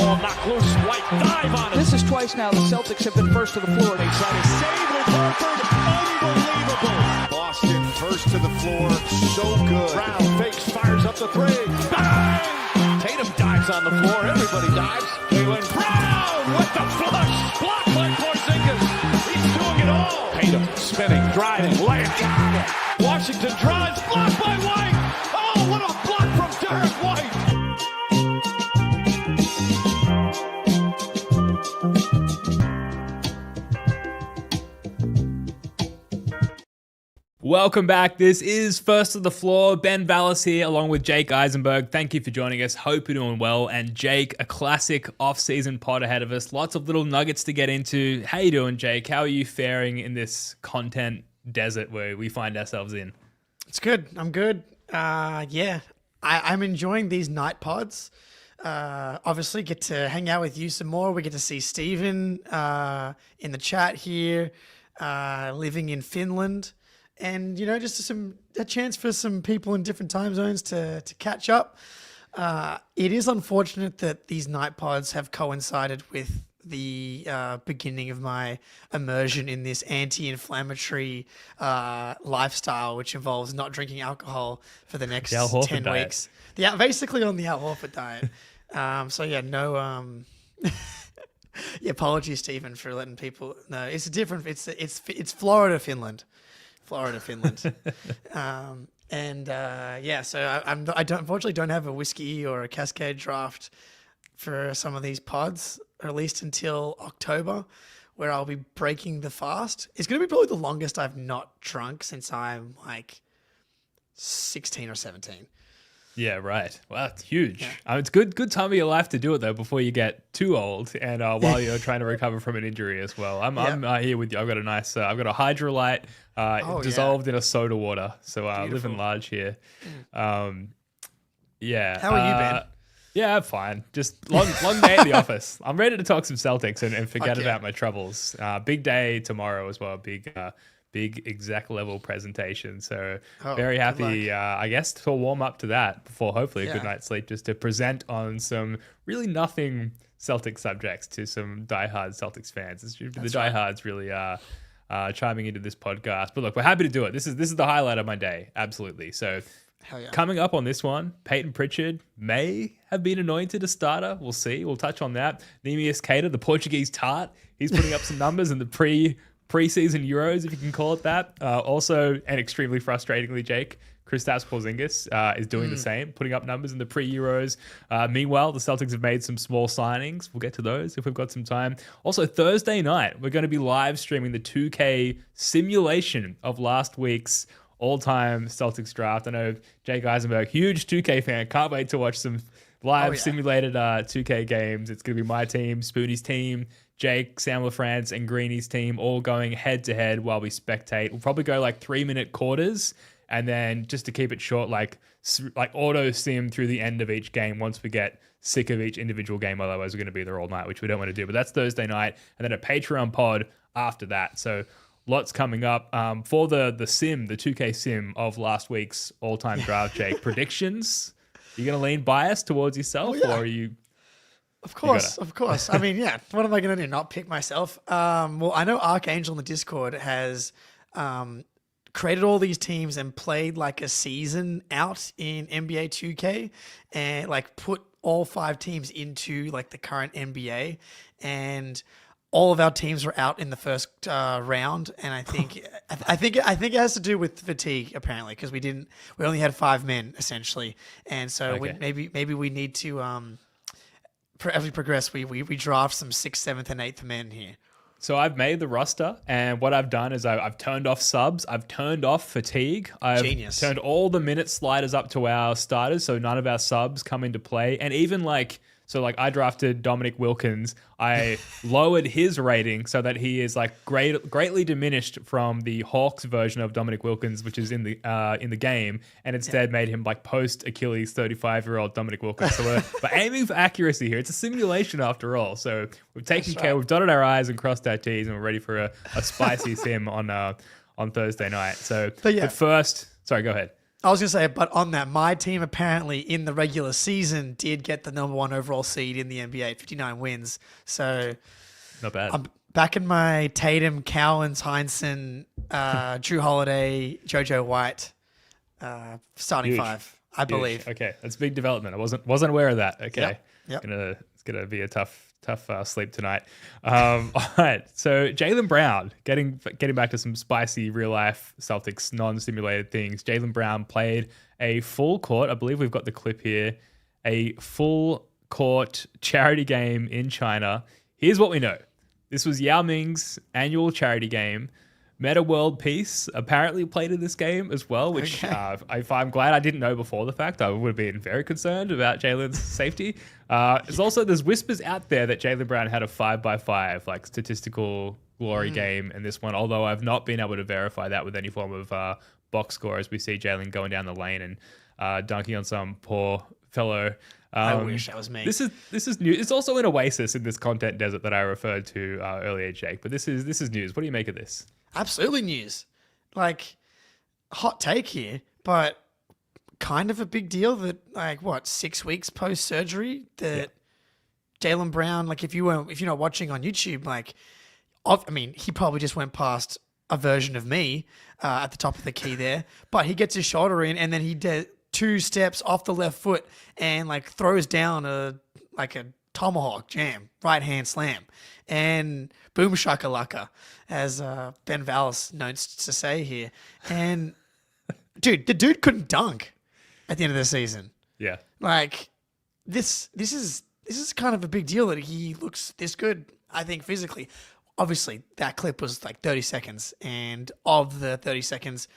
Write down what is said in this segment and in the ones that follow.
ball knocked loose. White dive on it. This is twice now the Celtics have been first to the floor. They try to save with Horford. Unbelievable. Boston first to the floor. So good. Brown fakes, fires up the three. Bang! Tatum dives on the floor. Everybody dives. Jaylen Brown with the flush. Blocked by Porzingis. He's doing it all. Tatum spinning, driving, layup. Washington drives. Blocked by White. Oh, what a block from Derek White. Welcome back. This is First to the Floor. Ben Vallis here along with Jake Eisenberg. Thank you for joining us. Hope you're doing well. And Jake, a classic off-season pod ahead of us. Lots of little nuggets to get into. How you doing, Jake? How are you faring in this content desert where we find ourselves in? It's good. I'm good. I'm enjoying these night pods. Obviously get to hang out with you some more. We get to see Steven in the chat here, living in Finland. And, you know, just a chance for some people in different time zones to catch up. It is unfortunate that these night pods have coincided with the beginning of my immersion in this anti-inflammatory lifestyle, which involves not drinking alcohol for the next 10 weeks. Yeah, basically on the Al Horford diet. Apologies, Stephen, for letting people know. It's different. It's Florida, Finland. So I unfortunately don't have a whiskey or a Cascade draft for some of these pods, or at least until October, where I'll be breaking the fast. It's going to be probably the longest I've not drunk since I'm like 16 or 17. Yeah, right. Well, that's huge. Yeah. It's good time of your life to do it, though, before you get too old and while you're trying to recover from an injury as well. I'm here with you. I've got I've got a Hydrolyte dissolved in a soda water. So living large here. How are you, Ben? Yeah, I'm fine. Just long day at the office. I'm ready to talk some Celtics and forget about my troubles. Big day tomorrow as well. Big exec level presentation. So very happy, I guess, to warm up to that before hopefully a good night's sleep, just to present on some really nothing Celtics subjects to some diehard Celtics fans. The diehards really are chiming into this podcast. But look, we're happy to do it. This is the highlight of my day. Absolutely. So coming up on this one, Payton Pritchard may have been anointed a starter. We'll see. We'll touch on that. Neemias Queta, the Portuguese tart, he's putting up some numbers in the preseason Euros, if you can call it that. Also, and extremely frustratingly, Jake, Kristaps Porzingis is doing the same, putting up numbers in the pre-Euros. Meanwhile, the Celtics have made some small signings. We'll get to those if we've got some time. Also, Thursday night, we're going to be live streaming the 2K simulation of last week's all-time Celtics draft. I know Jake Eisenberg, huge 2K fan. Can't wait to watch some live simulated 2K games. It's going to be my team, Spoonie's team, Jake, Sam LaFrance, and Greeny's team all going head-to-head while we spectate. We'll probably go like 3-minute quarters, and then just to keep it short, like auto-sim through the end of each game once we get sick of each individual game. Otherwise, we're going to be there all night, which we don't want to do. But that's Thursday night, and then a Patreon pod after that. So lots coming up. For the 2K sim of last week's all-time draft, Jake, predictions? Are you going to lean biased towards yourself, or are you... Of course. I mean, what am I going to do? Not pick myself? Well, I know Archangel in the Discord has created all these teams and played like a season out in NBA 2K and like put all 5 teams into like the current NBA, and all of our teams were out in the first round. And I think it has to do with fatigue apparently, because we only had 5 men essentially, and so maybe we need to as we progress, we draft some 6th, 7th, and 8th men here. So I've made the roster, and what I've done is I've turned off subs, I've turned off fatigue, I've turned all the minute sliders up to our starters, so none of our subs come into play, and even I drafted Dominic Wilkins. I lowered his rating so that he is like greatly diminished from the Hawks version of Dominic Wilkins, which is in the game, and instead made him like post Achilles 35-year-old Dominic Wilkins. So we're aiming for accuracy here. It's a simulation after all. So we've taken care. We've dotted our I's and crossed our T's, and we're ready for a spicy sim on Thursday night. So, but first, sorry, go ahead. I was going to say, but on that, my team apparently in the regular season did get the number 1 overall seed in the NBA, 59 wins. So Not bad. I'm back in my Tatum, Cowens, Heinsohn, Drew Holiday, JoJo White starting Huge. 5, I believe. Okay, that's big development. I wasn't aware of that. Okay, Yep. It's gonna be a tough sleep tonight. All right, so Jaylen Brown, getting back to some spicy real life Celtics non-simulated things. Jaylen Brown played a full court. I believe we've got the clip here. A full court charity game in China. Here's what we know. This was Yao Ming's annual charity game. Meta World Peace apparently played in this game as well, which I'm glad I didn't know before the fact. I would have been very concerned about Jaylen's safety. There's whispers out there that Jaylen Brown had a 5x5, like statistical glory game in this one, although I've not been able to verify that with any form of box score as we see Jaylen going down the lane and dunking on some poor fellow. I wish that was me. This is new. It's also an oasis in this content desert that I referred to earlier, Jake. But this is news. What do you make of this? Absolutely news. Like, hot take here, but kind of a big deal that 6 weeks post surgery that Jaylen Brown, like if you're not watching on YouTube, he probably just went past a version of me at the top of the key there, but he gets his shoulder in and then he did 2 steps off the left foot and throws down a tomahawk jam, right hand slam, and boom shakalaka, as Ben Vallis notes to say here. And dude, the dude couldn't dunk at the end of the season. Yeah, this is kind of a big deal that he looks this good. I think physically, obviously that clip was 30 seconds, and of the 30 seconds,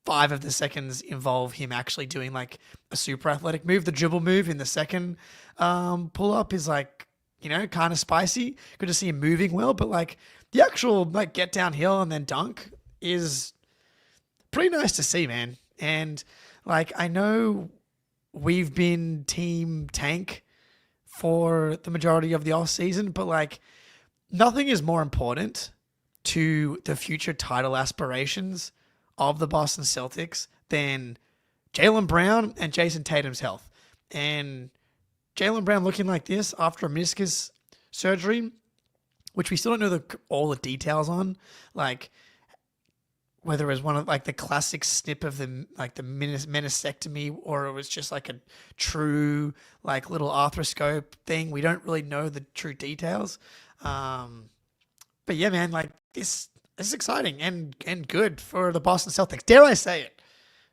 5 of the seconds involve him actually doing a super athletic move. The dribble move in the second pull up is kind of spicy. Good to see him moving well, but the actual get downhill and then dunk is pretty nice to see, man. And I know we've been team tank for the majority of the off season, but nothing is more important to the future title aspirations of the Boston Celtics than Jaylen Brown and Jason Tatum's health. And Jaylen Brown looking like this after a meniscus surgery, which we still don't know all the details on, whether it was one of the classic snip of the meniscectomy, or it was just a true little arthroscope thing. We don't really know the true details. But yeah, man, this is exciting and good for the Boston Celtics. Dare I say it?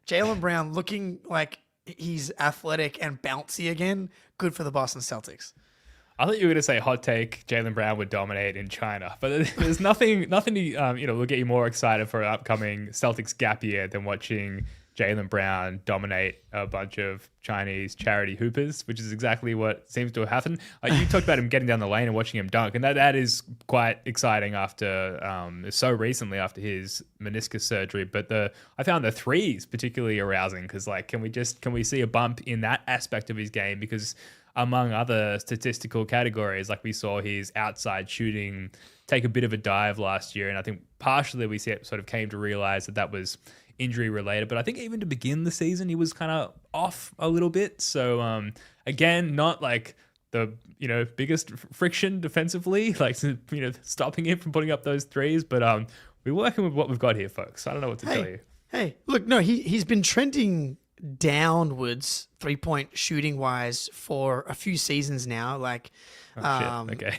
Jaylen Brown looking like he's athletic and bouncy again. Good for the Boston Celtics. I thought you were going to say hot take, Jaylen Brown would dominate in China. But there's nothing to, will get you more excited for an upcoming Celtics gap year than watching Jaylen Brown dominate a bunch of Chinese charity hoopers, which is exactly what seems to have happened. You talked about him getting down the lane and watching him dunk, and that is quite exciting after so recently after his meniscus surgery. But I found the threes particularly arousing because can we see a bump in that aspect of his game? Because among other statistical categories, we saw his outside shooting take a bit of a dive last year, and I think partially we sort of came to realize that was injury related, but I think even to begin the season, he was kind of off a little bit. So again, not the biggest friction defensively, stopping him from putting up those threes. But we're working with what we've got here, folks. I don't know what to tell you. Hey, look, no, he's been trending downwards 3-point shooting wise for a few seasons now. Okay.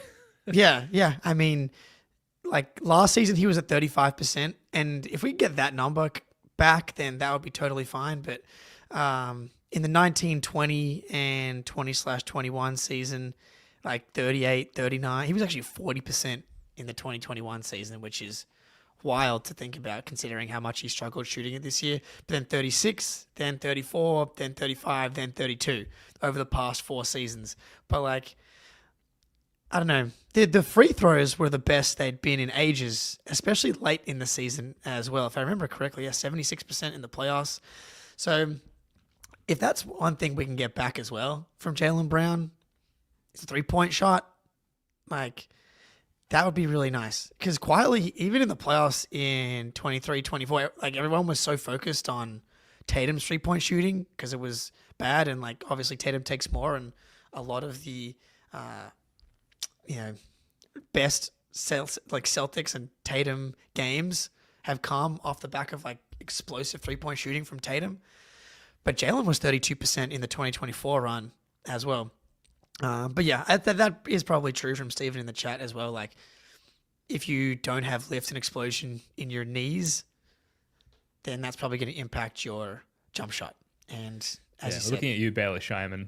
yeah. I mean, last season he was at 35%, and if we get that number back, then that would be totally fine. But in the 19-20 and 20/21 season, 38, 39, he was actually 40% in the 2021 season, which is wild to think about considering how much he struggled shooting it this year. But then 36, then 34, then 35, then 32 over the past 4 seasons. But I don't know. The free throws were the best they'd been in ages, especially late in the season as well. If I remember correctly, 76% in the playoffs. So if that's one thing we can get back as well from Jaylen Brown, it's a 3-point shot. That would be really nice. Because quietly, even in the playoffs in 23, 24, everyone was so focused on Tatum's 3-point shooting because it was bad, and like obviously Tatum takes more, and a lot of the best Celtics and Tatum games have come off the back of like explosive 3-point shooting from Tatum. But Jaylen was 32% in the 2024 run as well. But yeah, that is probably true from Steven in the chat as well. Like, if you don't have lift and explosion in your knees, then that's probably going to impact your jump shot. And as you said, looking at you, Baylor Scheiman.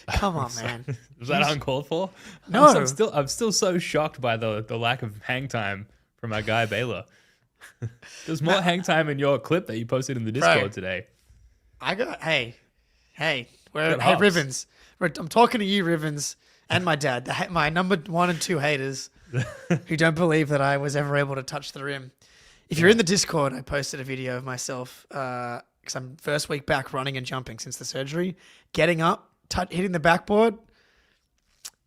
Come on, man. Was that uncalled for? No. I'm still so shocked by the lack of hang time from our guy Baylor. There's more hang time in your clip that you posted in the Discord today. Hey, Rivens. I'm talking to you, Rivens, and my dad, my number 1 and 2 haters who don't believe that I was ever able to touch the rim. If you're in the Discord, I posted a video of myself because I'm first week back running and jumping since the surgery, getting up, hitting the backboard.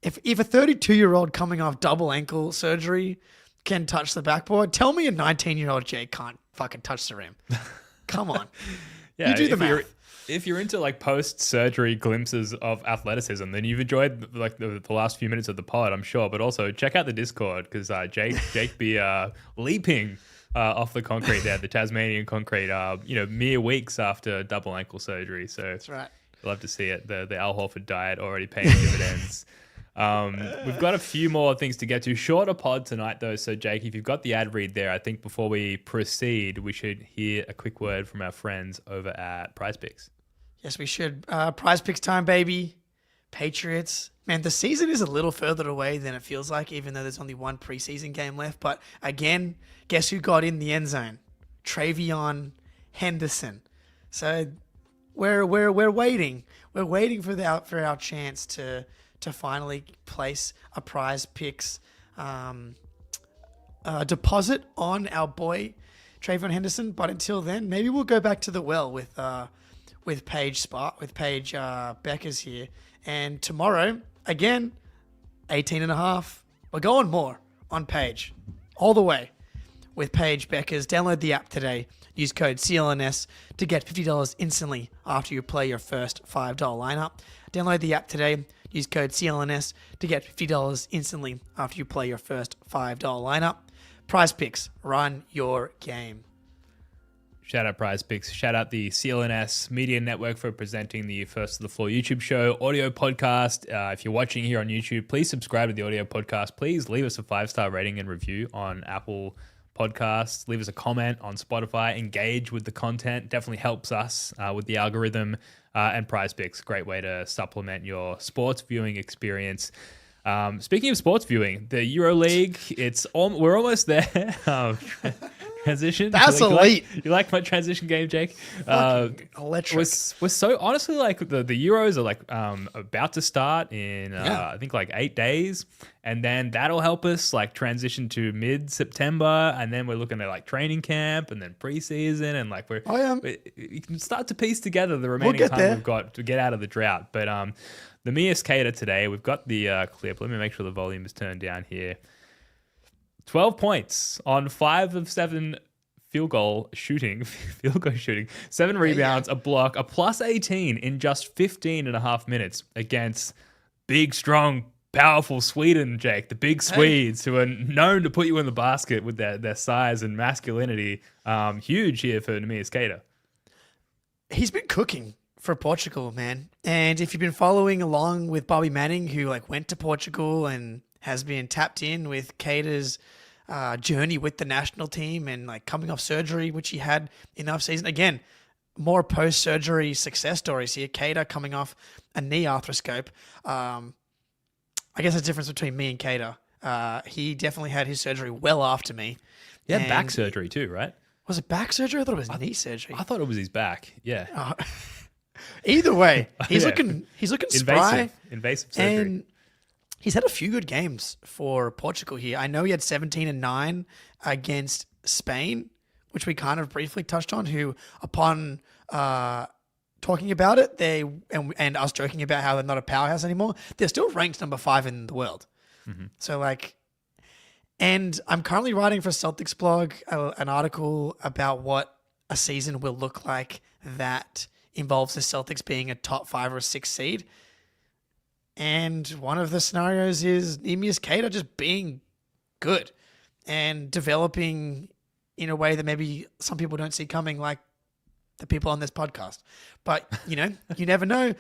If a 32-year-old coming off double ankle surgery can touch the backboard, tell me a 19-year-old Jake can't fucking touch the rim. Come on. Yeah, you do the math. If you're into like post-surgery glimpses of athleticism, then you've enjoyed like the last few minutes of the pod, I'm sure. But also check out the Discord because Jake be leaping off the concrete there, the Tasmanian concrete. Mere weeks after double ankle surgery. So that's right. You'll love to see it. The Al Horford diet already paying dividends. We've got a few more things to get to. Shorter pod tonight, though. So, Jake, if you've got the ad read there, I think before we proceed, we should hear a quick word from our friends over at PrizePicks. Yes, we should. PrizePicks time, baby. Patriots. Man, the season is a little further away than it feels like, even though there's only one preseason game left. But again, guess who got in the end zone? Travion Henderson. So we're waiting. We're waiting for our chance to finally place a PrizePicks deposit on our boy Travion Henderson. But until then, maybe we'll go back to the well with Paige Beckers here. And tomorrow, again, 18.5. We're going more on Paige all the way with Paige Beckers. Download the app today. Use code CLNS to get $50 instantly after you play your first $5 lineup. Download the app today. Use code CLNS to get $50 instantly after you play your first $5 lineup. PrizePicks, run your game. Shout out PrizePicks. Shout out the CLNS Media Network for presenting the First to the Floor YouTube show, audio podcast. If you're watching here on YouTube, please subscribe to the audio podcast. Please leave us a 5-star rating and review on Apple Podcasts. Leave us a comment on Spotify. Engage with the content. Definitely helps us with the algorithm. And PrizePicks, great way to supplement your sports viewing experience. Speaking of sports viewing, the EuroLeague, we're almost there. Transition. That's elite. You like my transition game, Jake? Electric. We're so honestly like the Euros are like about to start in I think like 8 days, and then that'll help us like transition to mid-September, and then we're looking at like training camp and then preseason, and like we can start to piece together the remaining time we've got to get out of the drought. But the meniscus today, we've got the clip. Let me make sure the volume is turned down here. 12 points on 5 of 7 field goal shooting, 7 rebounds, a block, a plus 18 in just 15.5 minutes against big, strong, powerful Sweden, Jake. The big Swedes who are known to put you in the basket with their size and masculinity. Huge here for Neemias Queta. He's been cooking for Portugal, man. And if you've been following along with Bobby Manning, who like went to Portugal and has been tapped in with Queta's journey with the national team and like coming off surgery, which he had in offseason. Again, more post-surgery success stories here. Queta coming off a knee arthroscope. I guess the difference between me and Queta. He definitely had his surgery well after me. He had back surgery too, right? Was it back surgery? I thought it was knee surgery. I thought it was his back. Yeah. Either way, he's looking spry. Invasive surgery. And he's had a few good games for Portugal here. I know he had 17-9 against Spain, which we kind of briefly touched on, who upon talking about it, and us joking about how they're not a powerhouse anymore, they're still ranked number 5 in the world. Mm-hmm. So like, and I'm currently writing for Celtics blog an article about what a season will look like that involves the Celtics being a top 5 or 6 seed. And one of the scenarios is Neemias Queta just being good and developing in a way that maybe some people don't see coming, like the people on this podcast. But, you never know.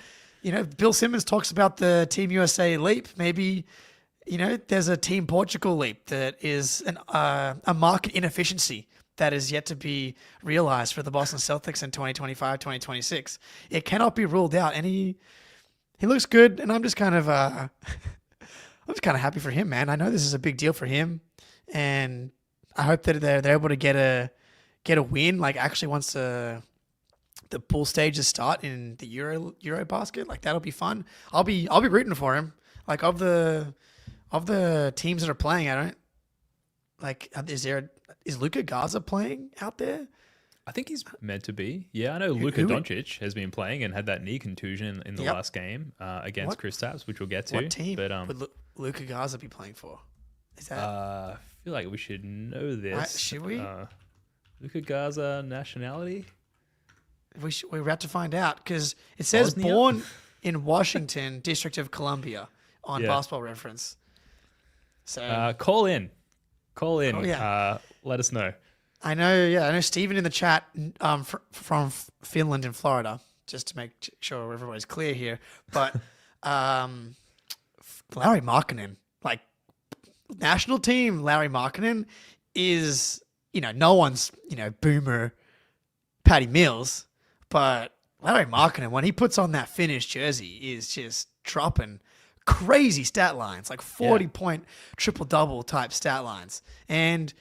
Bill Simmons talks about the Team USA leap. Maybe, there's a Team Portugal leap that is a market inefficiency that is yet to be realized for the Boston Celtics in 2025, 2026. It cannot be ruled out. And he looks good, and I'm just kind of happy for him, man. I know this is a big deal for him, and I hope that they're able to get a win. Like, actually, once the pool stages start in the Euro basket, like, that'll be fun. I'll be rooting for him. Like, of the teams that are playing, I don't like. Is Luka Garza playing out there? I think he's meant to be. Yeah, I know Luka Doncic has been playing and had that knee contusion in the last game against Kristaps, which we'll get to. What team would would Luka Garza be playing for? Is that? I feel like we should know this. Should we? Luka Garza nationality? We're about to find out because it says Bosnia? born in Washington, District of Columbia, on Basketball Reference. So call in. Oh, yeah. Let us know. I know Steven in the chat from Finland and Florida, just to make sure everybody's clear here. But Larry Markkanen, like, national team Larry Markkanen is, no one's, boomer Patty Mills, but Larry Markkanen, when he puts on that finished jersey, is just dropping crazy stat lines, like 40-point triple-double type stat lines. And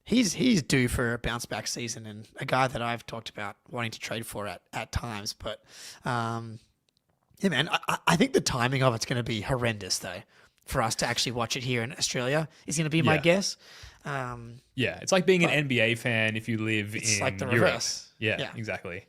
he's due for a bounce-back season, and a guy that I've talked about wanting to trade for at times. But, yeah, man, I think the timing of it's going to be horrendous, though, for us to actually watch it here in Australia is going to be my guess. It's like being an NBA fan if you live in like the Europe. reverse. Yeah, exactly.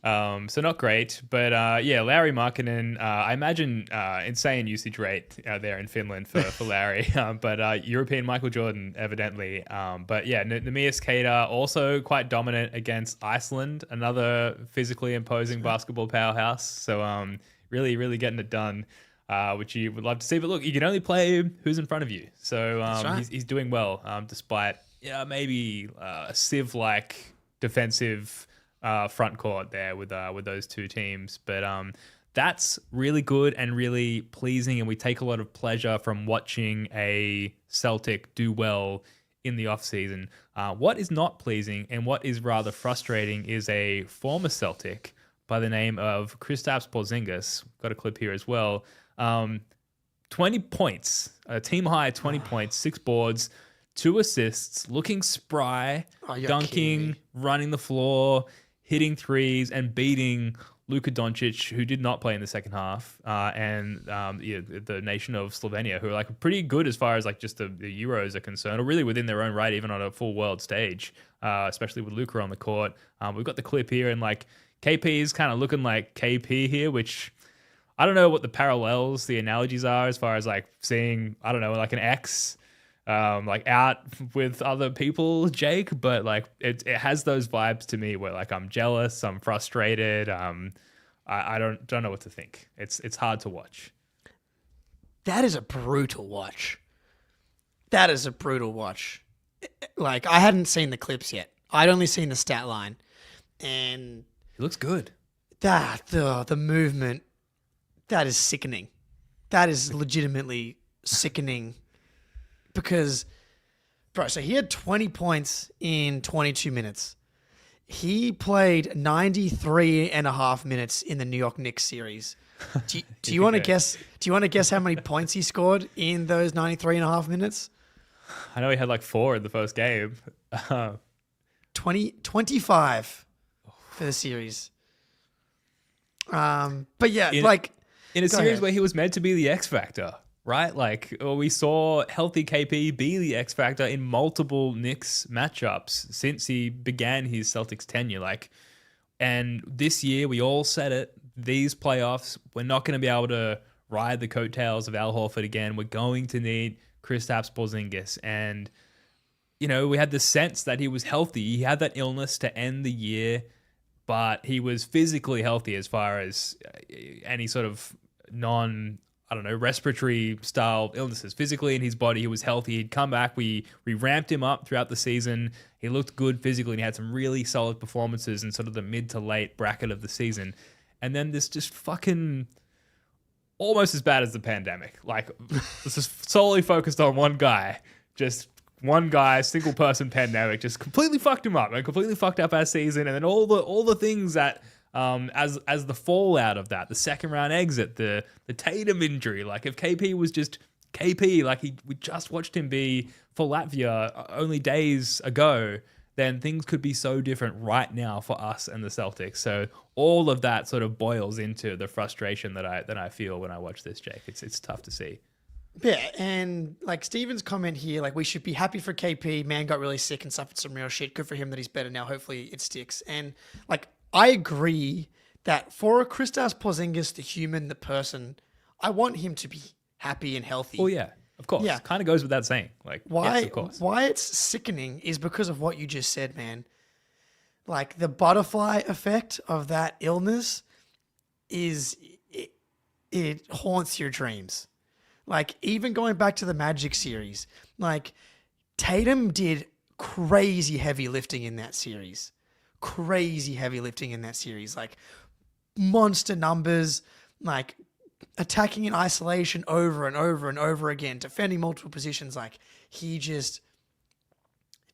So not great, but Larry Markkanen, I imagine insane usage rate there in Finland for Larry, but European Michael Jordan evidently. Neemias Queta also quite dominant against Iceland, another physically imposing basketball powerhouse. So really, really getting it done, which you would love to see. But look, you can only play who's in front of you. So he's doing well, despite maybe a sieve-like defensive front court there with those two teams. But that's really good and really pleasing, and we take a lot of pleasure from watching a Celtic do well in the offseason. What is not pleasing and what is rather frustrating is a former Celtic by the name of Kristaps Porzingis. Got a clip here as well. 20 points, a team high 20 points, 6 boards, 2 assists, looking spry, dunking, running the floor, hitting threes, and beating Luka Doncic, who did not play in the second half, and the nation of Slovenia, who are like pretty good as far as like just the Euros are concerned, or really within their own right, even on a full world stage, especially with Luka on the court. We've got the clip here, and like KP is kind of looking like KP here, which I don't know what the parallels, the analogies are as far as like seeing, I don't know, like an ex like out with other people, Jake, but like it has those vibes to me where like I'm jealous, I'm frustrated, I don't know what to think. It's hard to watch. That is a brutal watch. Like, I hadn't seen the clips yet. I'd only seen the stat line, and It looks good. The movement, that is sickening. That is legitimately sickening. Because, bro, so he had 20 points in 22 minutes. He played 93 and a half minutes in the New York Knicks series. Do you want to guess? Do you want to guess how many points he scored in those 93 and a half minutes? I know he had like 4 in the first game. 25 for the series. But yeah, in a series ahead. where he was meant to be the X factor, right? Like, we saw healthy KP be the X factor in multiple Knicks matchups since he began his Celtics tenure. Like, and this year we all said it. These playoffs, we're not going to be able to ride the coattails of Al Horford again. We're going to need Kristaps Porzingis, and we had the sense that he was healthy. He had that illness to end the year, but he was physically healthy as far as any sort of respiratory style illnesses. Physically in his body, he was healthy. He'd come back. We ramped him up throughout the season. He looked good physically, and he had some really solid performances in sort of the mid to late bracket of the season. And then this just fucking almost as bad as the pandemic. Like, this is solely focused on one guy. Just one guy, single person pandemic, just completely fucked him up and completely fucked up our season. And then all the things that as the fallout of that, the second round exit, the Tatum injury. Like, if KP was just KP, like we just watched him be for Latvia only days ago, then things could be so different right now for us and the Celtics. So all of that sort of boils into the frustration that I feel when I watch this, Jake. It's tough to see. Yeah, and like Steven's comment here, like we should be happy for KP. Man got really sick and suffered some real shit. Good for him that he's better now. Hopefully it sticks. And like I agree that for a Kristaps Porzingis, the human, the person, I want him to be happy and healthy. Oh yeah, of course. Yeah, kind of goes without saying. Like why? Yes, of course. Why it's sickening is because of what you just said, man. Like the butterfly effect of that illness it haunts your dreams. Like, even going back to the Magic series, like, Tatum did crazy heavy lifting in that series. Like, monster numbers, like, attacking in isolation over and over and over again, defending multiple positions. Like, he just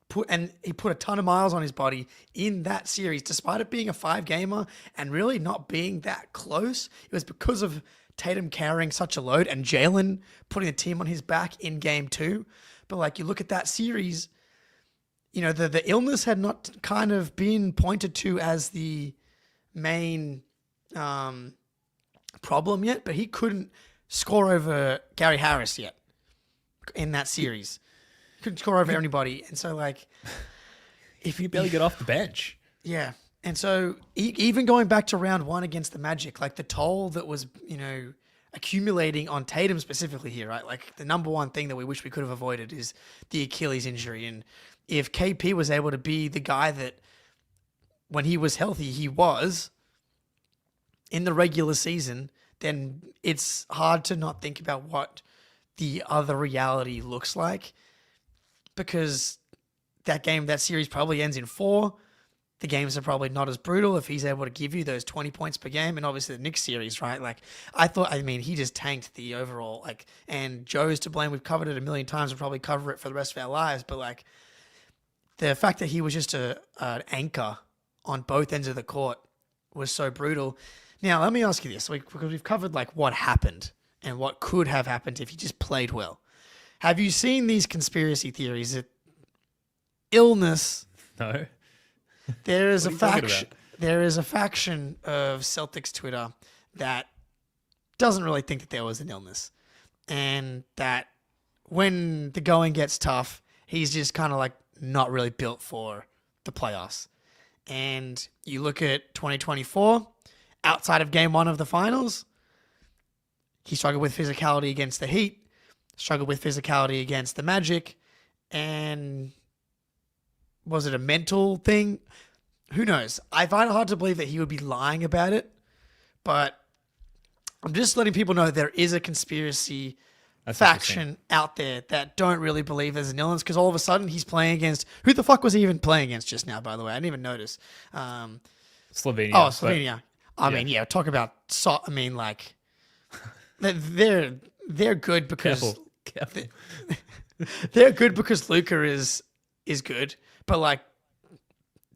put a ton of miles on his body in that series, despite it being a 5-gamer and really not being that close. It was because of Tatum carrying such a load and Jaylen putting the team on his back in game 2. But like, you look at that series, the illness had not kind of been pointed to as the main problem yet, but he couldn't score over Gary Harris yet in that series. He couldn't score over anybody. And so like, if you barely get off the bench. Yeah. And so even going back to round 1 against the Magic, like the toll that was, accumulating on Tatum specifically here, right? Like the number one thing that we wish we could have avoided is the Achilles injury. And if KP was able to be the guy that when he was healthy, he was in the regular season, then it's hard to not think about what the other reality looks like, because that series probably ends in 4. The games are probably not as brutal if he's able to give you those 20 points per game. And obviously the Knicks series, right? Like he just tanked the overall, and Joe's to blame. We've covered it a million times. We'll probably cover it for the rest of our lives. But like the fact that he was just an anchor on both ends of the court was so brutal. Now, let me ask you this, because we've covered like what happened and what could have happened if he just played well. Have you seen these conspiracy theories that illness... No. There is a faction of Celtics Twitter that doesn't really think that there was an illness, and that when the going gets tough, he's just kind of like not really built for the playoffs. And you look at 2024, outside of game 1 of the finals, he struggled with physicality against the Heat, struggled with physicality against the Magic, and was it a mental thing? Who knows? I find it hard to believe that he would be lying about it, but I'm just letting people know there is a conspiracy faction out there that don't really believe there's an illness, because all of a sudden he's playing against... Who the fuck was he even playing against just now, by the way? I didn't even notice. Slovenia. Oh, Slovenia. Talk about... they're good because... Careful. They're good because Luka is good. But like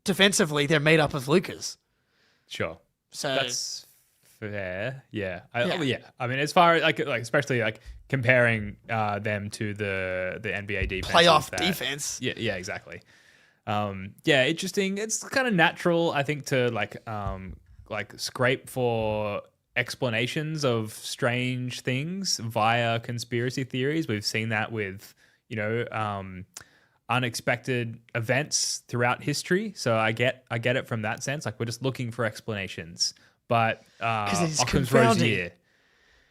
defensively, they're made up of Lucas. Sure. So that's fair. Yeah. I mean, as far as like especially like comparing them to the NBA defense, playoff defense. Yeah, exactly. Interesting. It's kind of natural, I think, to like scrape for explanations of strange things via conspiracy theories. We've seen that with unexpected events throughout history. So I get it from that sense. Like, we're just looking for explanations. But Occam's Razor,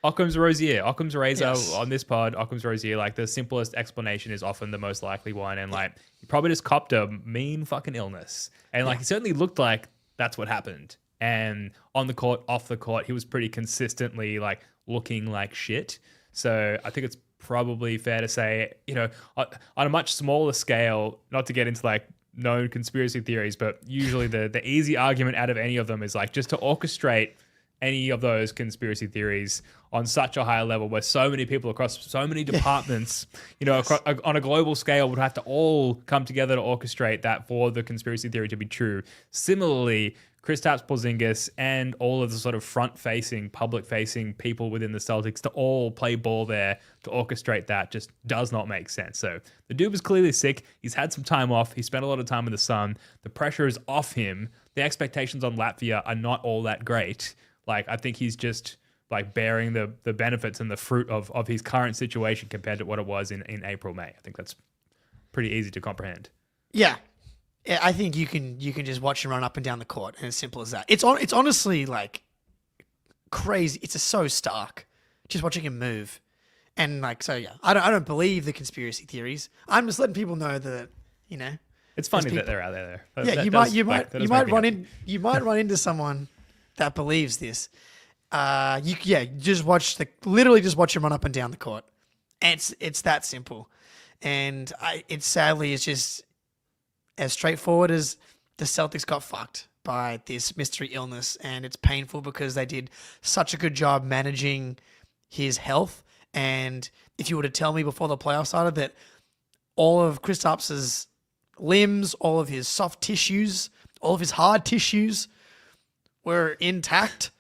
Occam's razor Yes. on this pod. Occam's razor, like the simplest explanation is often the most likely one, and like he probably just copped a mean fucking illness, and like he certainly looked like that's what happened. And on the court, off the court, he was pretty consistently like looking like shit. So I think it's probably fair to say, on a much smaller scale, not to get into like known conspiracy theories, but usually the easy argument out of any of them is like just to orchestrate any of those conspiracy theories on such a high level where so many people across so many departments, across, on a global scale would have to all come together to orchestrate that for the conspiracy theory to be true. Similarly, Kristaps Porzingis and all of the sort of front-facing, public-facing people within the Celtics to all play ball there to orchestrate that just does not make sense. So the dude was clearly sick. He's had some time off. He spent a lot of time in the sun. The pressure is off him. The expectations on Latvia are not all that great. Like, I think he's just like bearing the benefits and the fruit of his current situation compared to what it was in April, May. I think that's pretty easy to comprehend. Yeah. Yeah, I think you can just watch him run up and down the court, and as simple as that. It's honestly like crazy. It's so stark just watching him move, and like so. Yeah, I don't believe the conspiracy theories. I'm just letting people know that it's funny that they're out there. Yeah, you might run into someone that believes this. Just watch him run up and down the court. And it's that simple, and sadly it's just as straightforward as the Celtics got fucked by this mystery illness, and it's painful because they did such a good job managing his health. And if you were to tell me before the playoffs started that all of Kristaps's limbs, all of his soft tissues, all of his hard tissues were intact,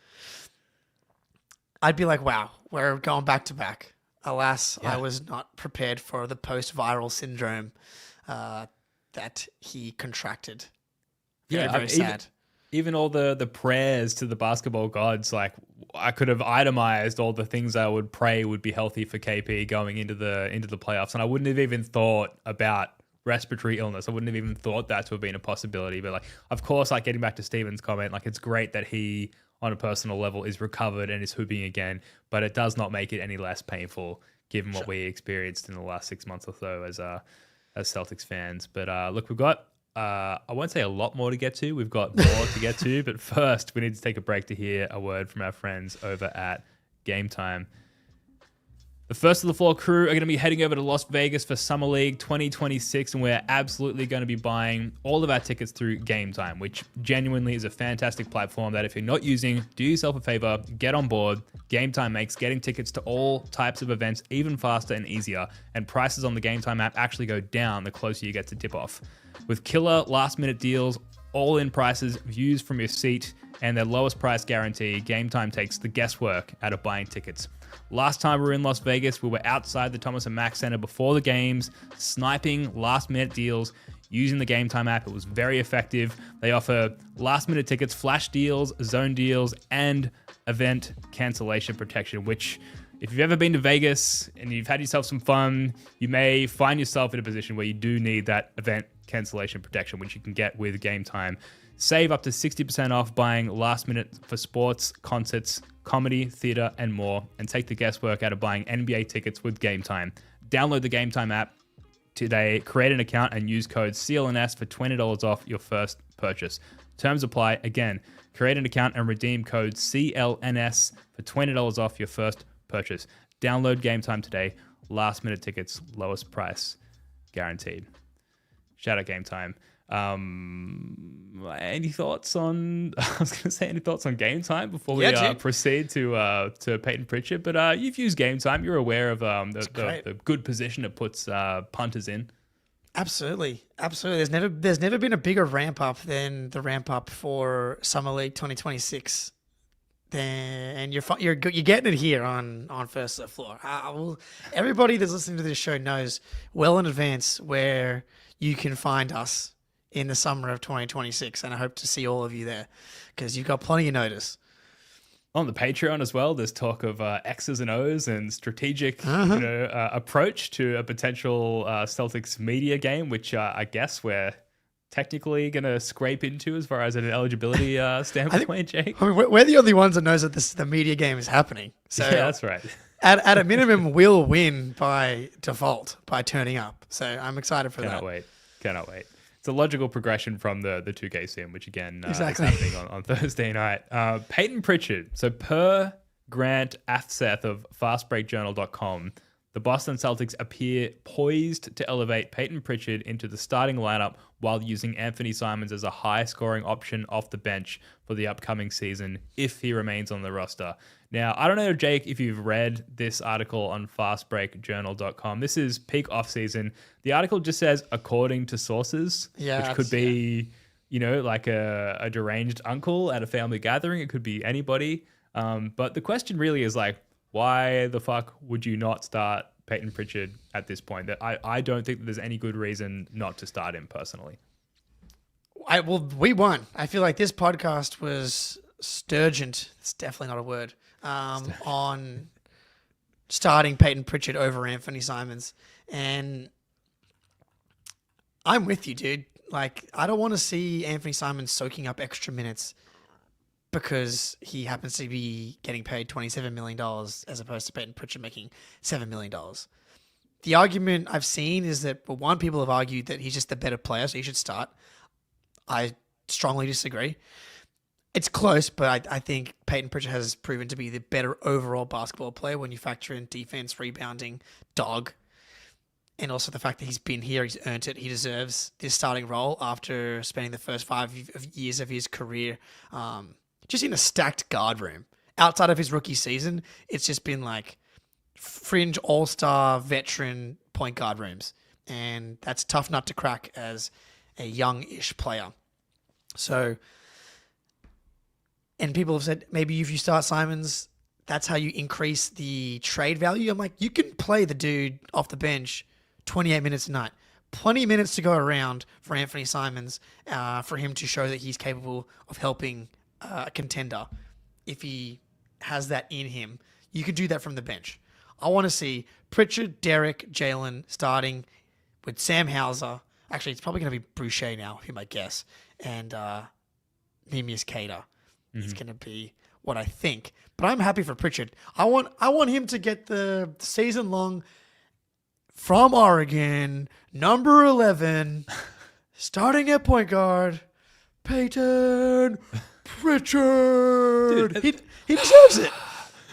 I'd be like, wow, we're going back to back. Alas, I was not prepared for the post-viral syndrome that he contracted. Very sad. Even all the prayers to the basketball gods, like I could have itemized all the things I would pray would be healthy for KP going into the playoffs, and I wouldn't have even thought about respiratory illness. I wouldn't have even thought that to have been a possibility. But like, of course, like getting back to Steven's comment, like it's great that he, on a personal level, is recovered and is hooping again, but it does not make it any less painful given what we experienced in the last 6 months or so as Celtics fans. But look, we've got, I won't say a lot more to get to. We've got more to get to, but first we need to take a break to hear a word from our friends over at Game Time. The First of the Floor crew are going to be heading over to Las Vegas for Summer League 2026, and we're absolutely going to be buying all of our tickets through Game Time, which genuinely is a fantastic platform that if you're not using, do yourself a favor, get on board. Game Time makes getting tickets to all types of events even faster and easier, and prices on the Game Time app actually go down the closer you get to tip-off. With killer last-minute deals, all-in prices, views from your seat, and their lowest price guarantee, Game Time takes the guesswork out of buying tickets. Last time we were in Las Vegas, we were outside the Thomas & Mack Center before the games, sniping last-minute deals using the Game Time app. It was very effective. They offer last-minute tickets, flash deals, zone deals, and event cancellation protection, which, if you've ever been to Vegas and you've had yourself some fun, you may find yourself in a position where you do need that event cancellation protection, which you can get with Game Time. Save up to 60% off buying last minute for sports, concerts, comedy, theater, and more, and take the guesswork out of buying NBA tickets with Game Time. Download the Game Time app today, create an account, and use code CLNS for $20 off your first purchase. Terms apply. Again, create an account and redeem code CLNS for $20 off your first purchase. Download Game Time today. Last minute tickets, lowest price guaranteed. Shout out Game Time. Any thoughts on? I was going to say any thoughts on Game Time before we proceed to Payton Pritchard. But you've used Game Time. You're aware of the good position it puts punters in. Absolutely. There's never been a bigger ramp up than the ramp up for Summer League 2026. And you're getting it here on First of the Floor. Everybody that's listening to this show knows well in advance where you can find us in the summer of 2026, and I hope to see all of you there because you've got plenty of notice. On the Patreon as well, there's talk of X's and O's and strategic approach to a potential Celtics media game, which I guess we're technically going to scrape into as far as an eligibility standpoint, Jake? I mean, we're the only ones that knows that the media game is happening. So Yeah, that's right. At a minimum, we'll win by default by turning up. So I'm excited for that. Cannot wait. It's a logical progression from the 2K sim, which again Exactly. is happening on Thursday night. Payton Pritchard. So per Grant Athseth of FastBreakJournal.com, the Boston Celtics appear poised to elevate Payton Pritchard into the starting lineup while using Anthony Simons as a high-scoring option off the bench for the upcoming season if he remains on the roster. Now, I don't know, Jake, if you've read this article on FastBreakJournal.com. This is peak offseason. The article just says, according to sources, which could be, like a deranged uncle at a family gathering. It could be anybody. But the question really is like, why the fuck would you not start Payton Pritchard at this point? That I don't think that there's any good reason not to start him personally. We won. I feel like this podcast was sturgent. It's definitely not a word. On starting Payton Pritchard over Anthony Simons. And I'm with you, dude. Like, I don't want to see Anthony Simons soaking up extra minutes because he happens to be getting paid $27 million as opposed to Payton Pritchard making $7 million. The argument I've seen is that, well, one, people have argued that he's just the better player, so he should start. I strongly disagree. It's close, but I think Payton Pritchard has proven to be the better overall basketball player when you factor in defense, rebounding, dog, and also the fact that he's been here, he's earned it, he deserves this starting role after spending the first 5 years of his career just in a stacked guard room. Outside of his rookie season, it's just been like fringe all-star veteran point guard rooms. And that's a tough nut to crack as a young-ish player. So, and people have said, maybe if you start Simons, that's how you increase the trade value. I'm like, you can play the dude off the bench 28 minutes a night. Plenty of minutes to go around for Anthony Simons for him to show that he's capable of helping a contender. If he has that in him, you could do that from the bench. I want to see Pritchard, Derek, Jaylen starting with Sam Hauser. Actually, it's probably going to be Boucher now, if you might guess. And Nemius Cater is going to be what I think. But I'm happy for Pritchard. I want him to get the season long from Oregon, number 11, starting at point guard, Payton Pritchard. Dude, he deserves it.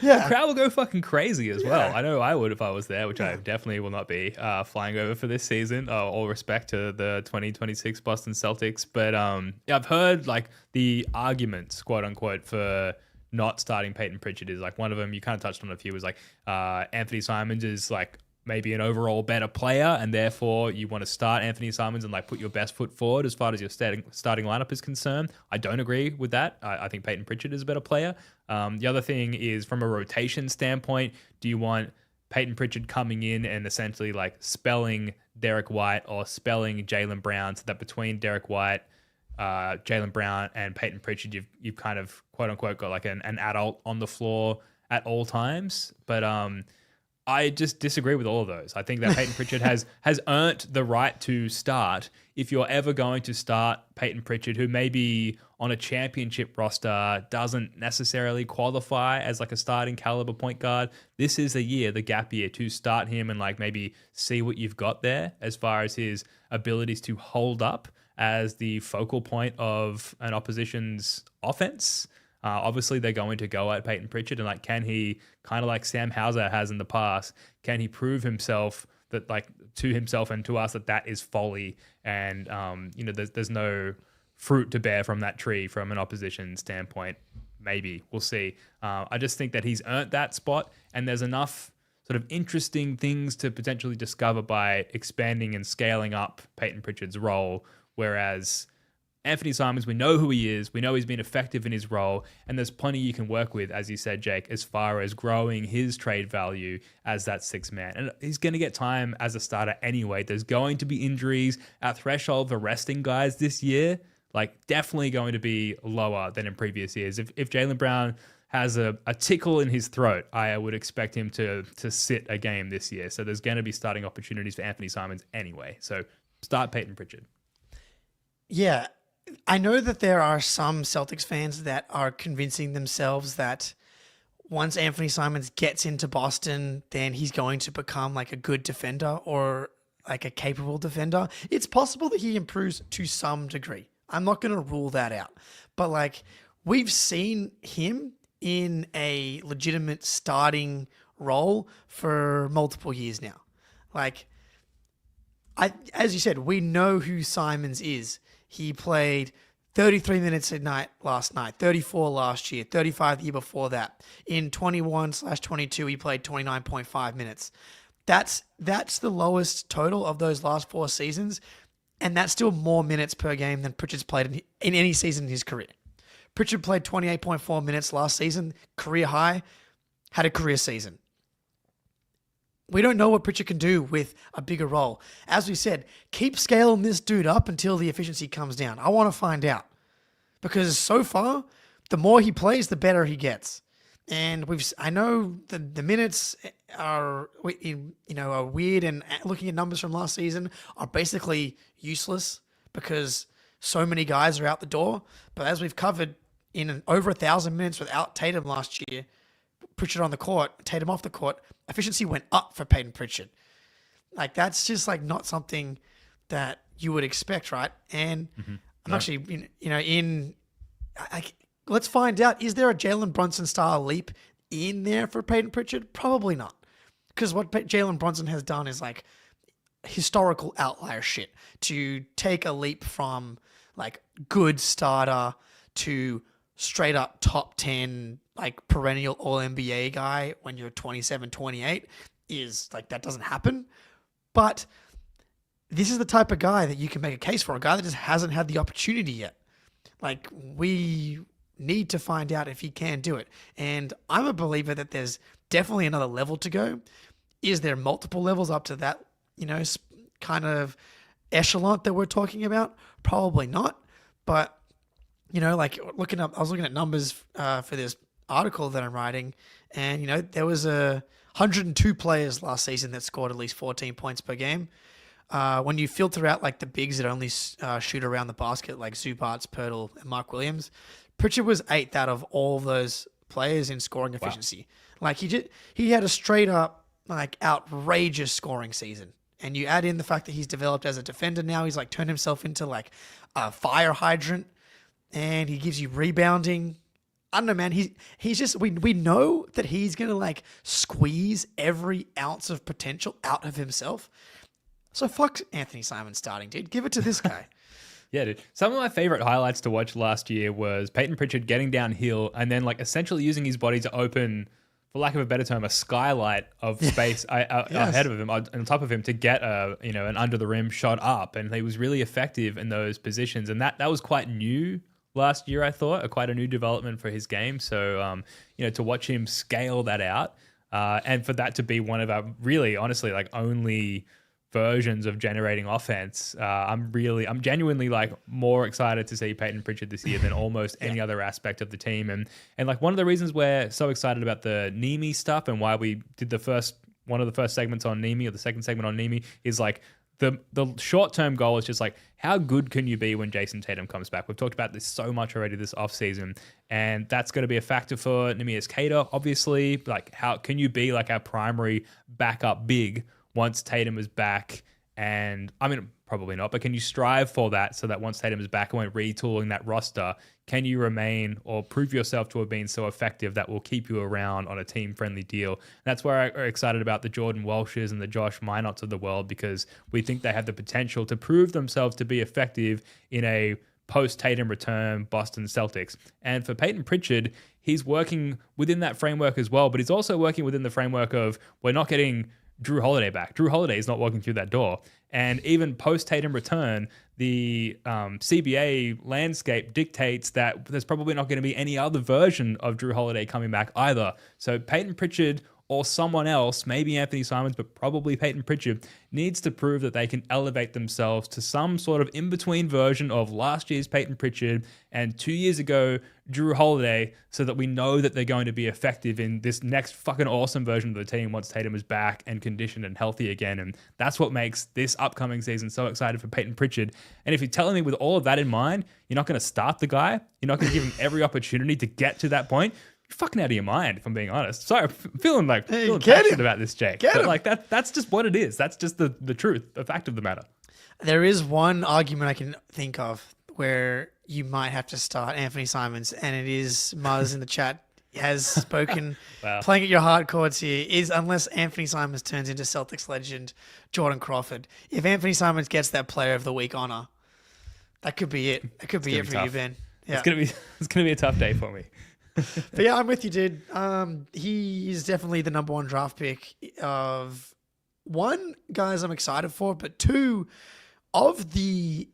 Yeah. The crowd will go fucking crazy as well. I know I would if I was there, which I definitely will not be flying over for this season. All respect to the 2026 Boston Celtics. But I've heard like the arguments, quote unquote, for not starting Payton Pritchard is like one of them. You kind of touched on a few. Was like Anthony Simons is like maybe an overall better player, and therefore you want to start Anthony Simons and like put your best foot forward as far as your starting lineup is concerned. I don't agree with that. I think Payton Pritchard is a better player. The other thing is from a rotation standpoint, do you want Payton Pritchard coming in and essentially like spelling Derek White or spelling Jaylen Brown so that between Derek White, Jaylen Brown and Payton Pritchard, you've kind of quote unquote got like an adult on the floor at all times. But I just disagree with all of those. I think that Payton Pritchard has earned the right to start. If you're ever going to start Payton Pritchard, who maybe on a championship roster doesn't necessarily qualify as like a starting caliber point guard, this is the gap year to start him and like maybe see what you've got there as far as his abilities to hold up as the focal point of an opposition's offense. Obviously, they're going to go at Payton Pritchard, and like, can he, kind of like Sam Hauser has in the past, can he prove himself that like to himself and to us that is folly, and there's no fruit to bear from that tree from an opposition standpoint. Maybe we'll see. I just think that he's earned that spot, and there's enough sort of interesting things to potentially discover by expanding and scaling up Payton Pritchard's role, whereas Anthony Simons, we know who he is. We know he's been effective in his role, and there's plenty you can work with, as you said, Jake, as far as growing his trade value as that sixth man. And he's going to get time as a starter anyway. There's going to be injuries. Our threshold for resting guys this year, like definitely going to be lower than in previous years. If Jaylen Brown has a tickle in his throat, I would expect him to sit a game this year. So there's going to be starting opportunities for Anthony Simons anyway. So start Payton Pritchard. Yeah, I know that there are some Celtics fans that are convincing themselves that once Anthony Simons gets into Boston, then he's going to become like a good defender or like a capable defender. It's possible that he improves to some degree. I'm not going to rule that out. But like we've seen him in a legitimate starting role for multiple years now. Like as you said, we know who Simons is. He played 33 minutes a night last night, 34 last year, 35 the year before that. In 21/22, he played 29.5 minutes. That's the lowest total of those last 4 seasons, and that's still more minutes per game than Pritchard's played in any season in his career. Pritchard played 28.4 minutes last season, career high, had a career season. We don't know what Pritchard can do with a bigger role. As we said, keep scaling this dude up until the efficiency comes down. I want to find out. Because so far, the more he plays, the better he gets. And I know the minutes are weird, and looking at numbers from last season are basically useless because so many guys are out the door. But as we've covered, in over 1,000 minutes without Tatum last year, Pritchard on the court, Tatum off the court, efficiency went up for Payton Pritchard. Like that's just like not something that you would expect, right? And I'm actually, let's find out, is there a Jaylen Brunson style leap in there for Payton Pritchard? Probably not. Because what Jaylen Brunson has done is like historical outlier shit to take a leap from like good starter to straight up top 10, like perennial all NBA guy when you're 27, 28 is like, that doesn't happen. But this is the type of guy that you can make a case for, a guy that just hasn't had the opportunity yet. Like we need to find out if he can do it. And I'm a believer that there's definitely another level to go. Is there multiple levels up to that, kind of echelon that we're talking about? Probably not. But I was looking at numbers for this article that I'm writing, and there was 102 players last season that scored at least 14 points per game. When you filter out like the bigs that only shoot around the basket, like Zubats, Pirtle, and Mark Williams, Pritchard was 8th out of all those players in scoring efficiency. Wow. Like he had a straight up like outrageous scoring season. And you add in the fact that he's developed as a defender now, he's like turned himself into like a fire hydrant. And he gives you rebounding. I don't know, man. He's just, we know that he's going to like squeeze every ounce of potential out of himself. So fuck Anthony Simons starting, dude. Give it to this guy. Yeah, dude. Some of my favorite highlights to watch last year was Payton Pritchard getting downhill and then like essentially using his body to open, for lack of a better term, a skylight of space ahead of him, on top of him, to get an under the rim shot up. And he was really effective in those positions. And that was quite new last year, I thought, quite a new development for his game. So, to watch him scale that out and for that to be one of our really, honestly, like only versions of generating offense, I'm genuinely like more excited to see Payton Pritchard this year than almost any other aspect of the team. And like one of the reasons we're so excited about the Nemi stuff and why we did one of the first segments on Nemi or the second segment on Nemi is like, the short-term goal is just like, how good can you be when Jason Tatum comes back? We've talked about this so much already this offseason, and that's going to be a factor for Neemias Queta, obviously. Like, how can you be like our primary backup big once Tatum is back? And I mean, probably not, but can you strive for that so that once Tatum is back and we're retooling that roster, can you remain or prove yourself to have been so effective that will keep you around on a team-friendly deal? And that's where we're excited about the Jordan Walshes and the Josh Minots of the world, because we think they have the potential to prove themselves to be effective in a post-Tatum return Boston Celtics. And for Payton Pritchard, he's working within that framework as well, but he's also working within the framework of, we're not getting Drew Holiday back. Drew Holiday is not walking through that door. And even post-Tatum return, the CBA landscape dictates that there's probably not going to be any other version of Drew Holiday coming back either. So Payton Pritchard or someone else, maybe Anthony Simons, but probably Payton Pritchard, needs to prove that they can elevate themselves to some sort of in-between version of last year's Payton Pritchard and 2 years ago Drew Holiday, so that we know that they're going to be effective in this next fucking awesome version of the team once Tatum is back and conditioned and healthy again. And that's what makes this upcoming season so excited for Payton Pritchard. And if you're telling me with all of that in mind, you're not going to start the guy, you're not going to give him every opportunity to get to that point, you're fucking out of your mind, if I'm being honest. Sorry, I'm feeling passionate about this, Jake. But like that's just what it is. That's just the truth, the fact of the matter. There is one argument I can think of where you might have to start Anthony Simons, and it is Muzz in the chat has spoken. Wow. Playing at your hard chords here is, unless Anthony Simons turns into Celtics legend Jordan Crawford. If Anthony Simons gets that Player of the Week honor, that could be it. That could be it for you, Ben. Yeah. It's gonna be a tough day for me. But yeah, I'm with you, dude. He is definitely the number one draft pick of one, guys I'm excited for, but two, of the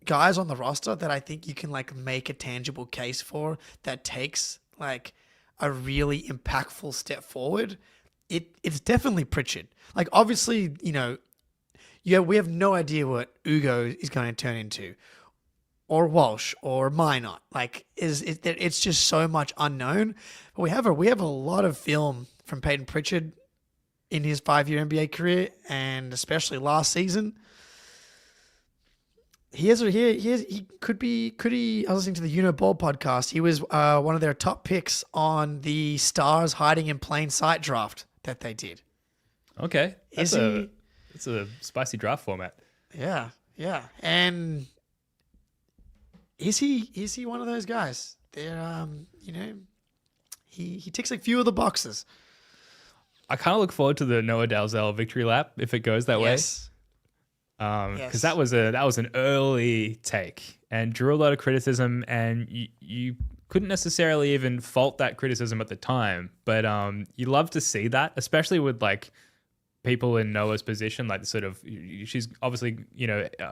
guys on the roster that I think you can like make a tangible case for that takes like a really impactful step forward. It's definitely Pritchard. Like obviously, we have no idea what Ugo is going to turn into, or Walsh, or Minot. Like, it's just so much unknown. But we have a lot of film from Payton Pritchard in his 5-year NBA career, and especially last season. He could be. I was listening to the Ball podcast. He was one of their top picks on the Stars hiding in plain sight draft that they did. Okay, it's a spicy draft format. Yeah, and. Is he one of those guys? They're he ticks a few of the boxes. I kind of look forward to the Noah Dalzell victory lap if it goes that way. Because that was an early take and drew a lot of criticism, and you couldn't necessarily even fault that criticism at the time. But you love to see that, especially with like people in Noah's position, like sort of, she's obviously,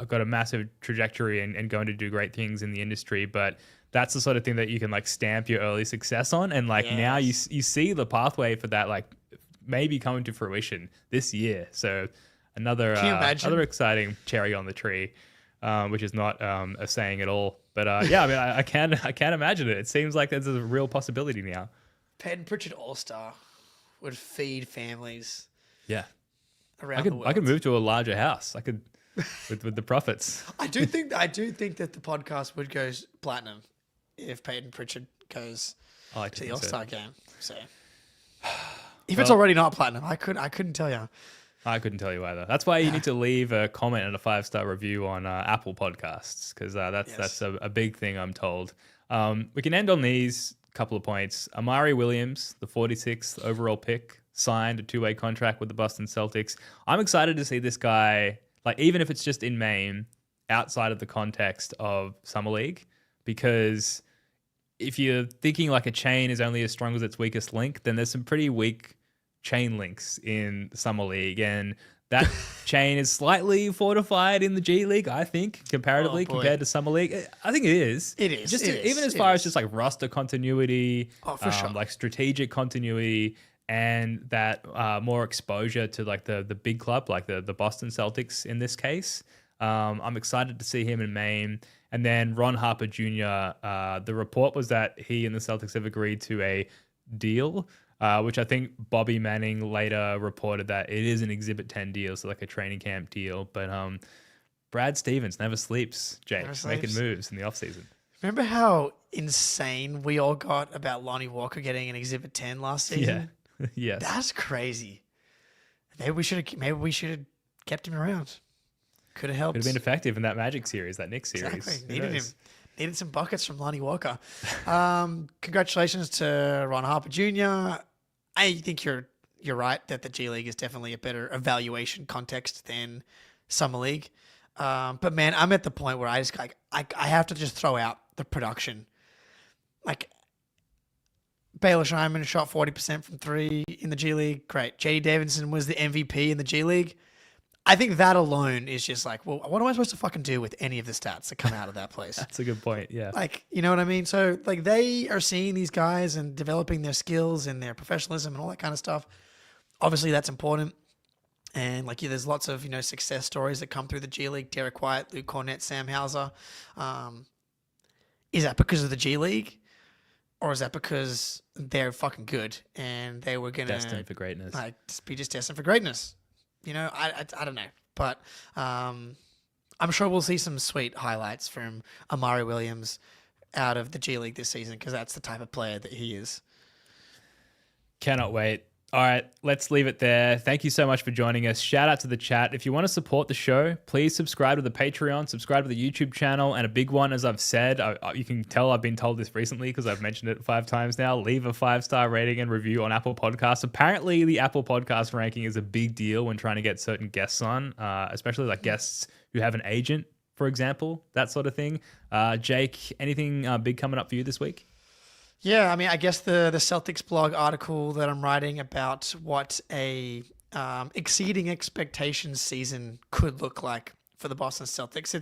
got a massive trajectory and going to do great things in the industry, but that's the sort of thing that you can like stamp your early success on. And like now you see the pathway for that, like maybe coming to fruition this year. So another exciting cherry on the tree, which is not a saying at all. But I can't imagine it. It seems like there's a real possibility now. Payton Pritchard All-Star would feed families. Yeah. Around the world. I could move to a larger house. I could with the profits. I do think that the podcast would go platinum if Payton Pritchard goes to the All-Star game. So if it's already not platinum, I couldn't tell you. I couldn't tell you either. That's why you need to leave a comment and a 5-star review on Apple Podcasts, because that's a big thing, I'm told. We can end on these couple of points. Amari Williams, the 46th overall pick, signed a 2-way contract with the Boston Celtics. I'm excited to see this guy, like even if it's just in Maine, outside of the context of Summer League, because if you're thinking like a chain is only as strong as its weakest link, then there's some pretty weak chain links in the Summer League, and that chain is slightly fortified in the G League, I think, comparatively compared to Summer League. I think it is. It is. Just even as far as just like roster continuity, for sure. like strategic continuity, and that more exposure to like the big club, like the Boston Celtics in this case. I'm excited to see him in Maine. And then Ron Harper Jr., the report was that he and the Celtics have agreed to a deal, which I think Bobby Manning later reported that it is an Exhibit 10 deal, so like a training camp deal. But Brad Stevens never sleeps, Jake, making moves in the offseason. Remember how insane we all got about Lonnie Walker getting an Exhibit 10 last season? Yeah. Yes. That's crazy. Maybe we should have kept him around. Could have helped. Could have been effective in that Magic series, that Knicks series. Exactly. Needed him. Needed some buckets from Lonnie Walker. Congratulations to Ron Harper Jr. I think you're right that the G League is definitely a better evaluation context than Summer League. But man, I'm at the point where I have to just throw out the production. Like, Baylor Scheinman shot 40% from 3 in the G League. Great. J.D. Davidson was the MVP in the G League. I think that alone is just like, well, what am I supposed to fucking do with any of the stats that come out of that place? That's a good point. Yeah. Like, you know what I mean? So, like, they are seeing these guys and developing their skills and their professionalism and all that kind of stuff. Obviously, that's important. And, like, there's lots of, success stories that come through the G League. Derek White, Luke Cornett, Sam Hauser. Is that because of the G League? Or is that because they're fucking good and they were going to... Destined for greatness. Like, be just destined for greatness. I don't know. But I'm sure we'll see some sweet highlights from Amari Williams out of the G League this season because that's the type of player that he is. Cannot wait. All right, let's leave it there. Thank you so much for joining us. Shout out to the chat. If you want to support the show, please subscribe to the Patreon, subscribe to the YouTube channel, and a big one, as I've said, you can tell I've been told this recently because I've mentioned it 5 times now, leave a 5-star rating and review on Apple Podcasts. Apparently, the Apple Podcast ranking is a big deal when trying to get certain guests on, especially like guests who have an agent, for example, that sort of thing. Jake, anything big coming up for you this week? Yeah, I mean, I guess the Celtics blog article that I'm writing about what a exceeding expectations season could look like for the Boston Celtics.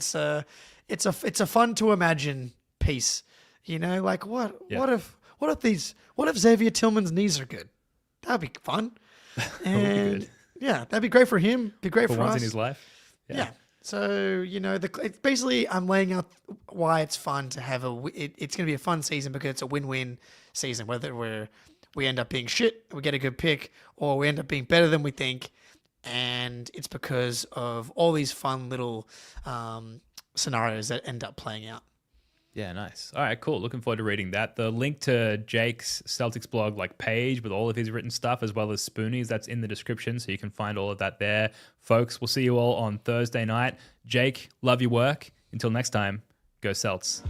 It's a fun to imagine piece. Like what if Xavier Tillman's knees are good? That'd be fun. And yeah, that'd be great for him. Be great for once us in his life. Yeah. So, it's basically I'm laying out why it's fun to have it's going to be a fun season because it's a win-win season, whether we end up being shit, we get a good pick, or we end up being better than we think. And it's because of all these fun little scenarios that end up playing out. Yeah, nice. All right, cool. Looking forward to reading that. The link to Jake's Celtics blog page with all of his written stuff as well as Spoonies, that's in the description, so you can find all of that there. Folks, we'll see you all on Thursday night. Jake, love your work. Until next time, go Celts.